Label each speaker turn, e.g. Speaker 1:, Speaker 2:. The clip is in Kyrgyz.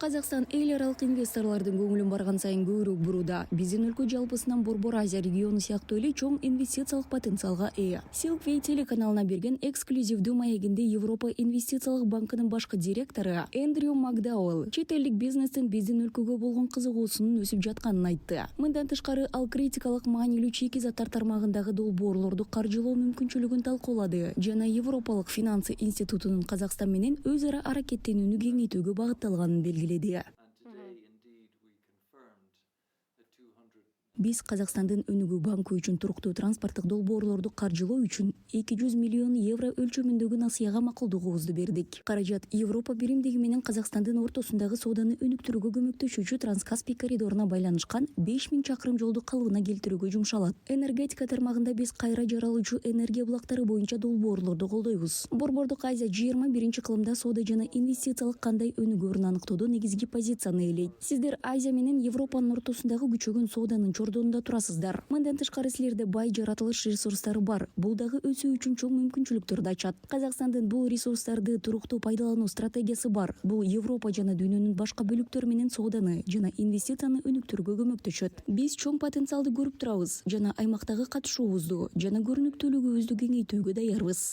Speaker 1: Казакстан эл аралык инвесторлордун көңүлүн барган сайын көбүрөөк буруда. Биздин өлкө жалпысынан Борбор Азия региону сыяктуу эле чоң инвестициялык потенциалга ээ. Silkway телеканалына берген эксклюзивдүү маегинде Европа инвестициялык банкынын башкы директору Эндрю Макдауэлл чет элдик бизнестин биздин өлкөгө болгон кызыгуусунун өсүп жатканын айтты. Мындан тышкары ал критикалык маанилүү чекизаттар тармагындагы долбоорлорду каржылоо мүмкүнчүлүгүн талкуулады жана Европалык финансы институтунун Казакстан менен өз ара аракеттенүүнү кеңейтүүгө багытталганын белгиледи. Биз Казакстандын өнүгүү банкы үчүн туруктуу транспорттук долбоорлорду каржылоо үчүн 200 миллион евро өлчөмүндөгү насыяга макулдугубузду бердик. Каражат Европа биримдиги менен Казакстандын ортосундагы сооданы өнүктүрүүгө көмөктөшүүчү Транскаспий коридоруна байланышкан 5000 чакырым жолду калыбына келтирүүгө жумшалат. Энергетика тармагында биз кайра жаралуучу энергия булактары боюнча долбоорлорду колдойбуз. Борбордук Азия 21-кылымда соода жана инвестициялык кандай өнүгөөрүн аныктоодо негизги позицияны ээлейт. Сиздер Азия менен Европанын ортосундагы күчөгөн сооданын чордонунда турасыздар. Мындан тышкары силерде бай жаратылыш ресурстары бар. Бул дагы өсүү үчүн чоң мүмкүнчүлүктөрдү ачат. Казакстандын бул ресурстарды туруктуу пайдалануу стратегиясы бар. Бул Европа жана дүйнөнүн башка бөлүктөрү менен сооданы жана инвестицияны өнүктүрүүгө көмөктөшөт. Биз чоң потенциалды көрүп турабыз жана аймактагы катышуубузду жана көрүнүктүүлүгүбүздү кеңейтүүгө даярбыз.